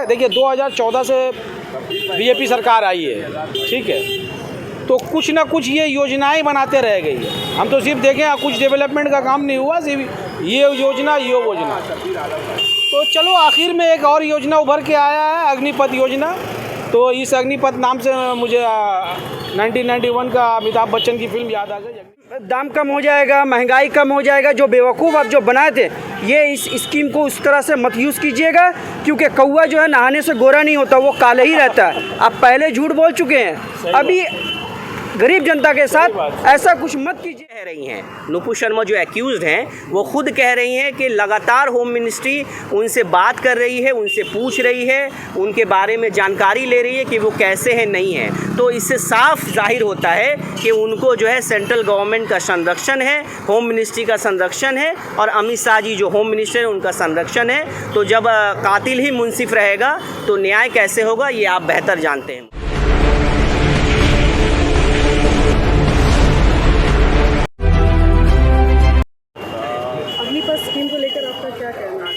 देखिए 2014 से बीजेपी सरकार आई है, ठीक है, तो कुछ ना कुछ ये योजनाएं बनाते रह गई है। हम तो सिर्फ देखें कुछ डेवलपमेंट का काम नहीं हुआ, सिर्फ ये योजना। तो चलो आखिर में एक और योजना उभर के आया है, अग्निपथ योजना। तो इस अग्निपथ नाम से मुझे 1991 का अमिताभ बच्चन की फिल्म याद आ गई। दाम कम हो जाएगा, महंगाई कम हो जाएगा। जो बेवकूफ़ आप जो बनाए थे, ये इस स्कीम को उस तरह से मत यूज़ कीजिएगा, क्योंकि कौवा जो है नहाने से गोरा नहीं होता, वो काला ही रहता है। आप पहले झूठ बोल चुके हैं, अभी गरीब जनता के साथ ऐसा कुछ मत कीजिए। कह रही हैं नुपुर शर्मा जो एक्यूज़ड हैं, वो खुद कह रही हैं कि लगातार होम मिनिस्ट्री उनसे बात कर रही है, उनसे पूछ रही है, उनके बारे में जानकारी ले रही है कि वो कैसे हैं, नहीं हैं। तो इससे साफ जाहिर होता है कि उनको जो है सेंट्रल गवर्नमेंट का संरक्षण है, होम मिनिस्ट्री का संरक्षण है, और अमित शाह जी जो होम मिनिस्टर है उनका संरक्षण है। तो जब कातिल ही मुंसिफ रहेगा तो न्याय कैसे होगा, ये आप बेहतर जानते हैं। स्कीम को लेकर आपका क्या कहना है?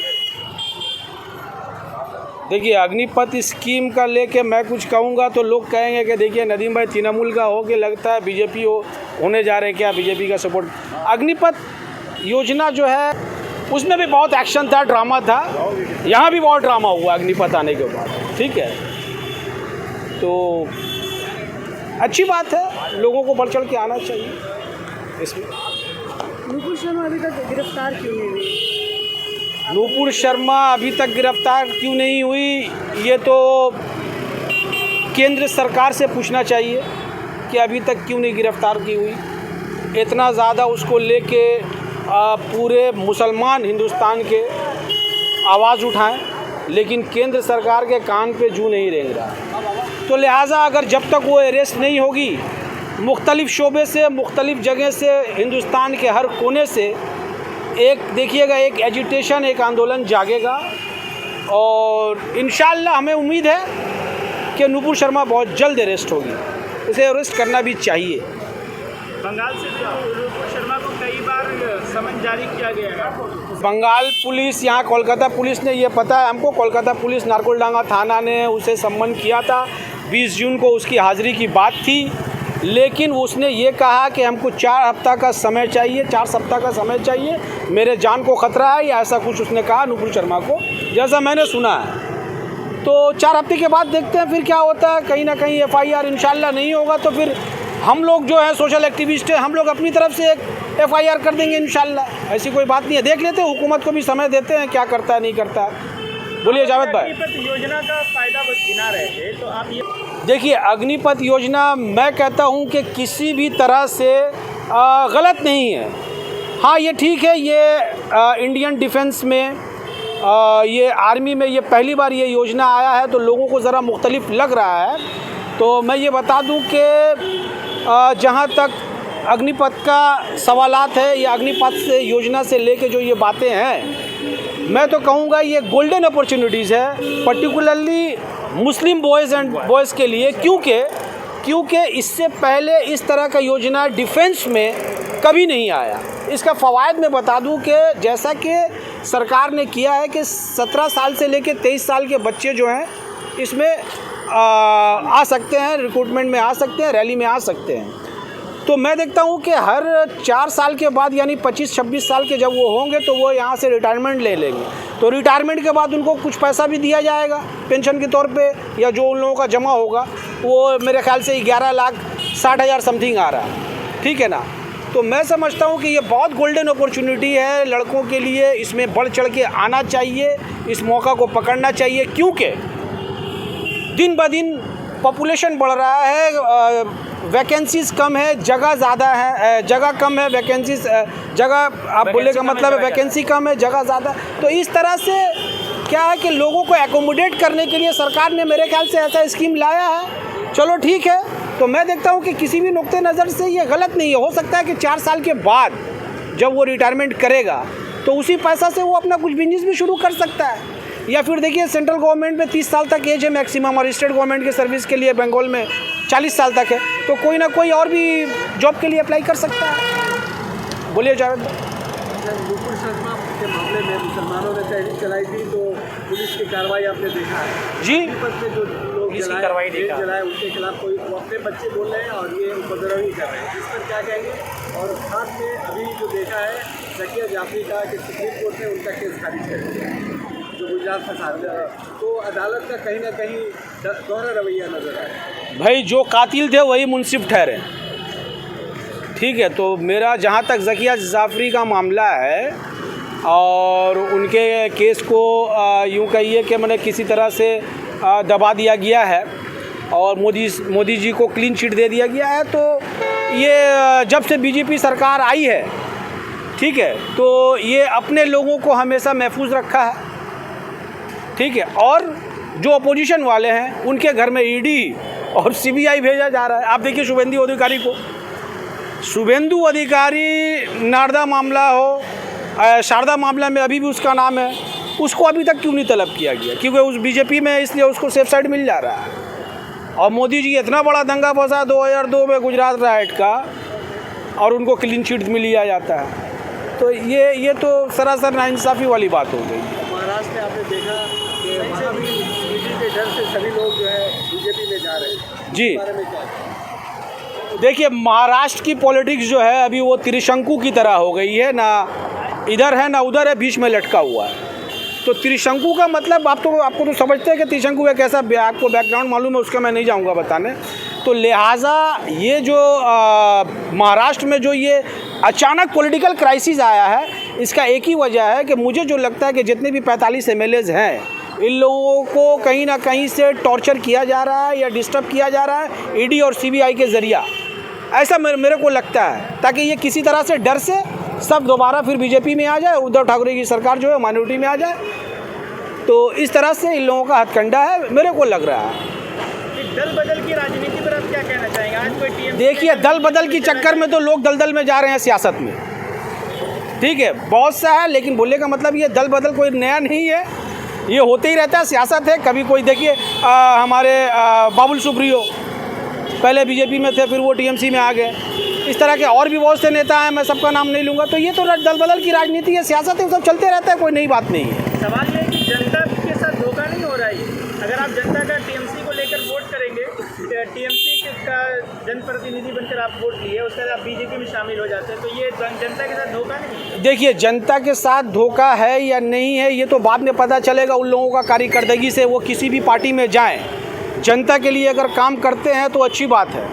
देखिए अग्निपथ स्कीम का लेके मैं कुछ कहूँगा तो लोग कहेंगे कि देखिए नदीम भाई तृणमूल का हो के लगता है बीजेपी होने जा रहे, क्या बीजेपी का सपोर्ट। अग्निपथ योजना जो है उसमें भी बहुत एक्शन था, ड्रामा था, यहाँ भी बहुत ड्रामा हुआ अग्निपथ आने के बाद, ठीक है। तो अच्छी बात है, लोगों को बढ़ चढ़ के आना चाहिए इसमें। नुपुर शर्मा अभी तक गिरफ्तार क्यों नहीं हुई? नुपुर शर्मा अभी तक गिरफ्तार क्यों नहीं हुई, ये तो केंद्र सरकार से पूछना चाहिए कि अभी तक क्यों नहीं गिरफ्तार की हुई। इतना ज़्यादा उसको लेके पूरे मुसलमान हिंदुस्तान के आवाज़ उठाएं, लेकिन केंद्र सरकार के कान पे जूं नहीं रेंग रहा। तो लिहाजा अगर जब तक वो अरेस्ट नहीं होगी, मुख्तलिफ़ शोबे से, मुख्तलिफ़ जगह से, हिंदुस्तान के हर कोने से एक देखिएगा एक एजिटेशन, एक आंदोलन जागेगा। और इंशाअल्लाह हमें उम्मीद है कि नुपुर शर्मा बहुत जल्द अरेस्ट होगी, उसे अरेस्ट करना भी चाहिए। बंगाल से नुपुर शर्मा को कई बार समन जारी किया गया है। बंगाल पुलिस, यहाँ कोलकाता पुलिस ने, ये पता है हमको, कोलकाता पुलिस नारकोलडांगा थाना ने उसे सम्मन किया था। 20 जून को उसकी हाज़िरी की बात थी, लेकिन उसने ये कहा कि हमको 4 हफ्ता का समय चाहिए, 4 सप्ताह का समय चाहिए, मेरे जान को ख़तरा है, या ऐसा कुछ उसने कहा नुपुर शर्मा को, जैसा मैंने सुना है। तो 4 हफ्ते के बाद देखते हैं फिर क्या होता है। कहीं ना कहीं FIR इंशाल्लाह नहीं होगा तो फिर हम लोग जो है सोशल एक्टिविस्ट हैं, हम लोग अपनी तरफ से एक FIR कर देंगे इंशाल्लाह। ऐसी कोई बात नहीं है, देख लेते हैं, हुकूमत को भी समय देते हैं क्या करता है नहीं करता है। बोलिए जावेद भाई। अग्निपथ योजना का फ़ायदा गिना रहे थे, तो आप ये देखिए अग्निपथ योजना मैं कहता हूं कि किसी भी तरह से गलत नहीं है। हाँ ये ठीक है, ये इंडियन डिफेंस में, ये आर्मी में ये पहली बार ये योजना आया है, तो लोगों को ज़रा मुख्तलिफ लग रहा है। तो मैं ये बता दूं कि जहां तक अग्निपथ का सवालात है, या अग्निपथ से योजना से लेके जो ये बातें हैं, मैं तो कहूँगा ये गोल्डन अपॉर्चुनिटीज़ है, पर्टिकुलरली मुस्लिम बॉयज़ के लिए, क्योंकि इससे पहले इस तरह का योजना डिफेंस में कभी नहीं आया। इसका फ़वाइद मैं बता दूं कि जैसा कि सरकार ने किया है कि 17 साल से लेकर 23 साल के बच्चे जो हैं इसमें आ सकते हैं, रिक्रूटमेंट में आ सकते हैं, रैली में आ सकते हैं। तो मैं देखता हूँ कि हर 4 साल के बाद, यानी 25-26 साल के जब वो होंगे, तो वो यहाँ से रिटायरमेंट ले लेंगे। तो रिटायरमेंट के बाद उनको कुछ पैसा भी दिया जाएगा पेंशन के तौर पे, या जो उन लोगों का जमा होगा वो मेरे ख्याल से 11,60,000 समथिंग आ रहा है, ठीक है ना। तो मैं समझता हूँ कि ये बहुत गोल्डन अपॉर्चुनिटी है लड़कों के लिए, इसमें बढ़ चढ़ के आना चाहिए, इस मौका को पकड़ना चाहिए, क्योंकि दिन ब दिन पॉपुलेशन बढ़ रहा है, वैकेंसीज़ कम है, जगह ज़्यादा है, जगह कम है, वैकेंसीज़ जगह आप बोले का मतलब है वैकेंसी कम है, जगह ज़्यादा। तो इस तरह से क्या है कि लोगों को एकोमोडेट करने के लिए सरकार ने मेरे ख्याल से ऐसा स्कीम लाया है। चलो ठीक है, तो मैं देखता हूँ कि किसी भी नुक्ते नज़र से ये गलत नहीं है। हो सकता है कि 4 साल के बाद जब वो रिटायरमेंट करेगा तो उसी पैसा से वो अपना कुछ बिजनेस भी शुरू कर सकता है। या फिर देखिए सेंट्रल गवर्नमेंट में 30 साल तक एज है मैक्सिमम, और स्टेट गवर्नमेंट के सर्विस के लिए बंगाल में 40 साल तक है, तो कोई ना कोई और भी जॉब के लिए अप्लाई कर सकता है। बोलिए जावेद। नुपुर शर्मा के मामले में मुसलमानों ने तहरीक चलाई थी तो पुलिस की कार्रवाई आपने देखा है। जी, अग्निपथ में जो लोग जलाए उनके खिलाफ कोई वो अपने बच्चे बोल रहे हैं और ये उपद्रवी कर रहे हैं, इस पर क्या कहेंगे? और साथ में अभी जो देखा है जकिया जाफरी का कि सुप्रीम कोर्ट ने उनका केस खारिज कर दिया जो गुजरात फसाद, तो अदालत का कहीं ना कहीं दोहरा रवैया नजर आया। भाई जो कातिल थे वही मुनसिफ ठहरे, ठीक है। तो मेरा जहाँ तक जकिया जाफरी का मामला है और उनके केस को यूँ कहिए कि मैंने किसी तरह से दबा दिया गया है और मोदी जी को क्लीन चिट दे दिया गया है, तो ये जब से बीजेपी सरकार आई है, ठीक है, तो ये अपने लोगों को हमेशा महफूज रखा है, ठीक है। और जो अपोजिशन वाले हैं उनके घर में ईडी और सीबीआई भेजा जा रहा है। आप देखिए शुभेंदु अधिकारी को, शुभेंदु अधिकारी नारदा मामला हो, शारदा मामला में अभी भी उसका नाम है, उसको अभी तक क्यों नहीं तलब किया गया? क्योंकि उस बीजेपी में, इसलिए उसको सेफ साइड मिल जा रहा है। और मोदी जी इतना बड़ा दंगा फंसा 2002 में गुजरात राइट का और उनको क्लीन चिट मिल लिया जाता है, तो ये तो सरासर नाइंसाफ़ी वाली बात हो गई। महाराष्ट्र में आपने देखा कि वहाँ भी ईडी के डर से सभी लोग जो है बीजेपी में जा रहे हैं, जी, इस बारे में क्या? देखिए महाराष्ट्र की पॉलिटिक्स जो है अभी वो त्रिशंकु की तरह हो गई है, ना इधर है ना उधर है, बीच में लटका हुआ है। तो त्रिशंकु का मतलब आपको तो समझते हैं कि त्रिशंकु एक ऐसा, आपको बैकग्राउंड मालूम है उसका, मैं नहीं जाऊंगा बताने। तो लिहाजा ये जो महाराष्ट्र में जो ये अचानक पॉलिटिकल क्राइसिस आया है, इसका एक ही वजह है कि मुझे जो लगता है कि जितने भी 45 MLAs हैं, इन लोगों को कहीं ना कहीं से टॉर्चर किया जा रहा है या डिस्टर्ब किया जा रहा है ईडी और सीबीआई के ज़रिया, ऐसा मेरे को लगता है, ताकि ये किसी तरह से डर से सब दोबारा फिर बीजेपी में आ जाए, उद्धव ठाकरे की सरकार जो है माइनॉरिटी में आ जाए। तो इस तरह से इन लोगों का हथकंडा है, मेरे को लग रहा है। दल बदल की राजनीति पर आप क्या कहना चाहेंगे? आज कोई टीएमसी, देखिए दल बदल की चक्कर में तो लोग दलदल में जा रहे हैं सियासत में, ठीक है, बहुत सा है, लेकिन बोलने का मतलब ये दल बदल कोई नया नहीं है, ये होते ही रहता है, सियासत है। कभी कोई देखिए हमारे बाबुल सुप्रियो पहले बीजेपी में थे, फिर वो टीएमसी में आ गए, इस तरह के और भी बहुत से नेता हैं, मैं सबका नाम नहीं लूँगा। तो ये तो दल बदल की राजनीति है, सियासत है, सब चलते रहता है, कोई नई बात नहीं है। सवाल ये है कि जनता के साथ धोखा नहीं हो रहा है? अगर आप जनता का टीएमसी को लेकर वोट करेंगे, टीएमसी का जनप्रतिनिधि बनकर आप वोट लिए, उसके बाद आप बीजेपी में शामिल हो जाते हैं, तो ये जनता के साथ धोखा नहीं? देखिए जनता के साथ धोखा है या नहीं है ये तो बाद में पता चलेगा उन लोगों का कार्यकर्दगी से। वो किसी भी पार्टी में जाएं, जनता के लिए अगर काम करते हैं तो अच्छी बात है,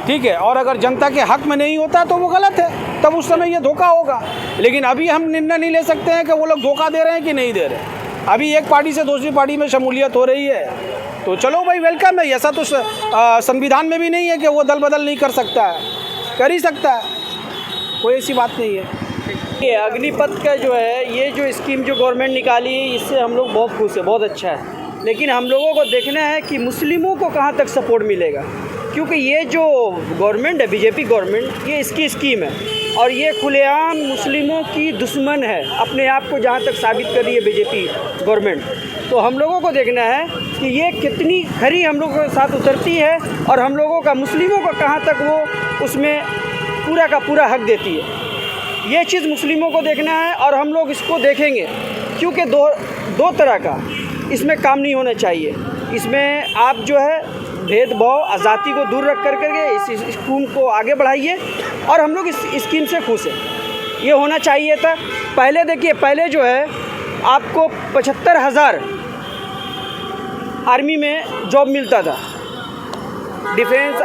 ठीक है, और अगर जनता के हक में नहीं होता तो वो गलत है, तब उस समय ये धोखा होगा। लेकिन अभी हम निर्णय नहीं ले सकते हैं कि वो लोग धोखा दे रहे हैं कि नहीं दे रहे हैं। अभी एक पार्टी से दूसरी पार्टी में शमूलियत हो रही है, तो चलो भाई वेलकम है। ऐसा तो संविधान में भी नहीं है कि वो दल बदल नहीं कर सकता है, कर ही सकता है, कोई ऐसी बात नहीं है। ये अग्निपथ का जो है, ये जो स्कीम जो गवर्नमेंट निकाली है, इससे हम लोग बहुत खुश हैं, बहुत अच्छा है। लेकिन हम लोगों को देखना है कि मुस्लिमों को कहाँ तक सपोर्ट मिलेगा, क्योंकि ये जो गवर्नमेंट है, बीजेपी गवर्नमेंट, ये इसकी स्कीम है और ये खुलेआम मुस्लिमों की दुश्मन है, अपने आप को जहाँ तक साबित कर रही है बीजेपी गवर्नमेंट। तो हम लोगों को देखना है कि ये कितनी खरी हम लोगों के साथ उतरती है और हम लोगों का, मुस्लिमों को कहाँ तक वो उसमें पूरा का पूरा हक देती है। ये चीज़ मुस्लिमों को देखना है और हम लोग इसको देखेंगे, क्योंकि दो तरह का इसमें काम नहीं होना चाहिए। इसमें आप जो है भेदभाव, आज़ादी को दूर रख करके इस स्कीम को आगे बढ़ाइए और हम लोग इस स्कीम से खुश हैं, ये होना चाहिए था। पहले देखिए, पहले जो है आपको 75,000 आर्मी में जॉब मिलता था, डिफेंस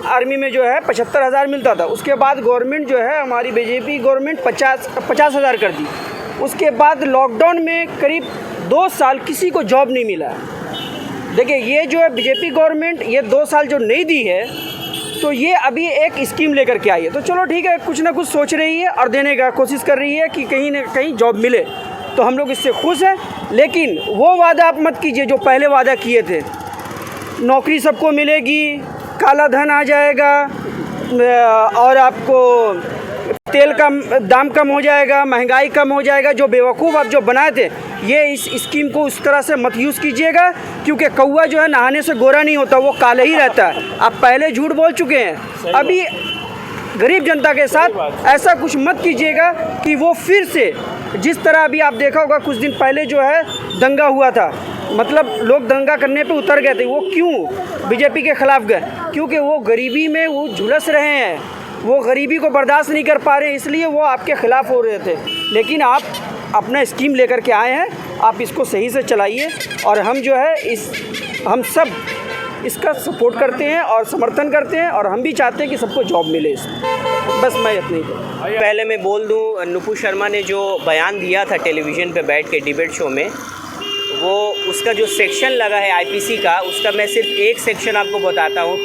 आर्मी में जो है 75,000 मिलता था। उसके बाद गवर्नमेंट जो है हमारी बीजेपी गवर्नमेंट 50,000 कर दी। उसके बाद लॉकडाउन में करीब 2 साल किसी को जॉब नहीं मिला। देखिए ये जो है बीजेपी गवर्नमेंट ये 2 साल जो नहीं दी है, तो ये अभी एक स्कीम लेकर के आई है, तो चलो ठीक है, कुछ ना कुछ सोच रही है और देने का कोशिश कर रही है कि कहीं ना कहीं जॉब मिले, तो हम लोग इससे खुश हैं। लेकिन वो वादा आप मत कीजिए जो पहले वादा किए थे, नौकरी सबको मिलेगी, काला धन आ जाएगा और आपको तेल का दाम कम हो जाएगा, महंगाई कम हो जाएगा। जो बेवकूफ़ आप जो बनाए थे, ये इस स्कीम को उस तरह से मत यूज़ कीजिएगा, क्योंकि कौवा जो है नहाने से गोरा नहीं होता, वो काला ही रहता है। आप पहले झूठ बोल चुके हैं, अभी गरीब जनता के साथ ऐसा कुछ मत कीजिएगा कि वो फिर से जिस तरह अभी आप देखा होगा कुछ दिन पहले जो है दंगा हुआ था, मतलब लोग दंगा करने पे उतर गए थे। वो क्यों बीजेपी के ख़िलाफ़ गए? क्योंकि वो गरीबी में वो झुलस रहे हैं, वो गरीबी को बर्दाश्त नहीं कर पा रहे हैं, इसलिए वो आपके ख़िलाफ़ हो रहे थे। लेकिन आप अपना स्कीम लेकर के आए हैं, आप इसको सही से चलाइए और हम जो है हम सब इसका सपोर्ट करते हैं और समर्थन करते हैं और हम भी चाहते हैं कि सबको जॉब मिले। बस मैं इतनी पहले मैं बोल दूं, नुपुर शर्मा ने जो बयान दिया था टेलीविज़न पे बैठ के डिबेट शो में, वो उसका जो सेक्शन लगा है आईपीसी का, उसका मैं सिर्फ एक सेक्शन आपको बताता हूँ।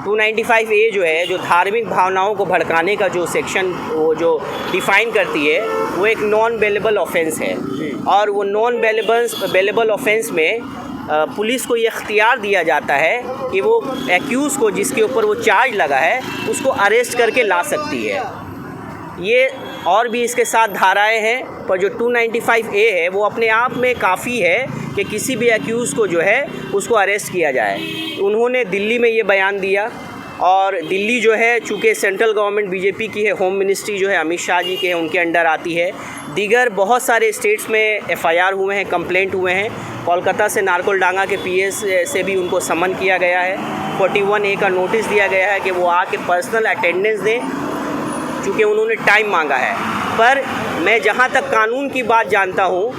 295A जो है, जो धार्मिक भावनाओं को भड़काने का जो सेक्शन वो जो डिफ़ाइन करती है, वो एक नॉन बेलेबल ऑफेंस है। और वो नॉन बेलेबल ऑफेंस में पुलिस को ये इख्तियार दिया जाता है कि वो एक्यूज़ को, जिसके ऊपर वो चार्ज लगा है, उसको अरेस्ट करके ला सकती है। ये और भी इसके साथ धाराएं हैं, पर जो 295A है वो अपने आप में काफ़ी है कि किसी भी एक्यूज़ को जो है उसको अरेस्ट किया जाए। उन्होंने दिल्ली में ये बयान दिया, और दिल्ली जो है चूँकि सेंट्रल गवर्नमेंट बीजेपी की है, होम मिनिस्ट्री जो है अमित शाह जी के हैं, उनके अंडर आती है। दीगर बहुत सारे स्टेट्स में FIR हुए हैं, कंप्लेंट हुए हैं। कोलकाता से नारकोलडांगा के PS से भी उनको समन किया गया है। 41A का नोटिस दिया गया है कि वो आके पर्सनल अटेंडेंस दें, चूँकि उन्होंने टाइम मांगा है। पर मैं जहाँ तक कानून की बात जानता हूँ,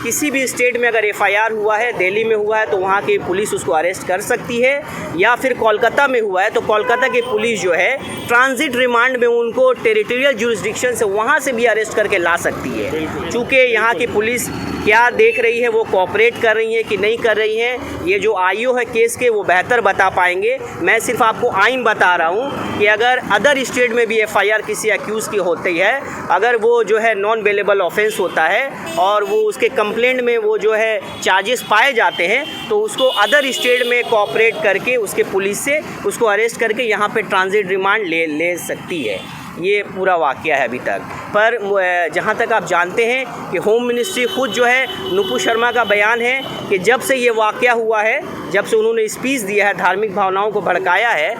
किसी भी स्टेट में अगर FIR हुआ है, दिल्ली में हुआ है, तो वहाँ की पुलिस उसको अरेस्ट कर सकती है, या फिर कोलकाता में हुआ है तो कोलकाता की पुलिस जो है ट्रांजिट रिमांड में उनको टेरिटोरियल जुरिस्डिक्शन से वहाँ से भी अरेस्ट करके ला सकती है। चूँकि यहाँ की पुलिस क्या देख रही है, वो कोऑपरेट कर रही है कि नहीं कर रही है, ये जो IO है केस के वो बेहतर बता पाएंगे। मैं सिर्फ आपको आइन बता रहा हूँ कि अगर अदर स्टेट में भी FIR किसी एक्यूज़ की होती है, अगर वो जो है नॉन बेलेबल ऑफेंस होता है और वो उसके कंप्लेंट में वो जो है चार्जेस पाए जाते हैं, तो उसको अदर स्टेट में कोऑपरेट करके उसके पुलिस से उसको अरेस्ट करके यहाँ पे ट्रांजिट रिमांड ले सकती है। ये पूरा वाक़या है अभी तक। पर जहाँ तक आप जानते हैं कि होम मिनिस्ट्री खुद जो है, नुपुर शर्मा का बयान है कि जब से ये वाक़या हुआ है, जब से उन्होंने स्पीच दिया है, धार्मिक भावनाओं को भड़काया है,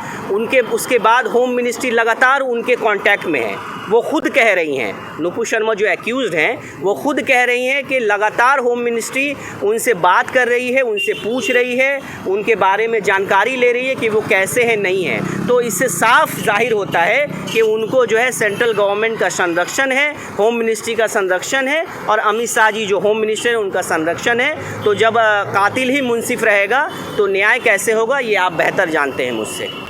उसके बाद होम मिनिस्ट्री लगातार उनके कांटेक्ट में है। वो खुद कह रही हैं, नुपुर शर्मा जो एक्यूज़ड हैं, वो खुद कह रही हैं कि लगातार होम मिनिस्ट्री उनसे बात कर रही है, उनसे पूछ रही है, उनके बारे में जानकारी ले रही है कि वो कैसे हैं, नहीं हैं। तो इससे साफ जाहिर होता है कि उनको जो है सेंट्रल गवर्नमेंट का संरक्षण है, होम मिनिस्ट्री का संरक्षण है, और अमित शाह जी जो होम मिनिस्टर हैं उनका संरक्षण है। तो जब कातिल ही मुंसिफ रहेगा तो न्याय कैसे होगा, ये आप बेहतर जानते हैं मुझसे।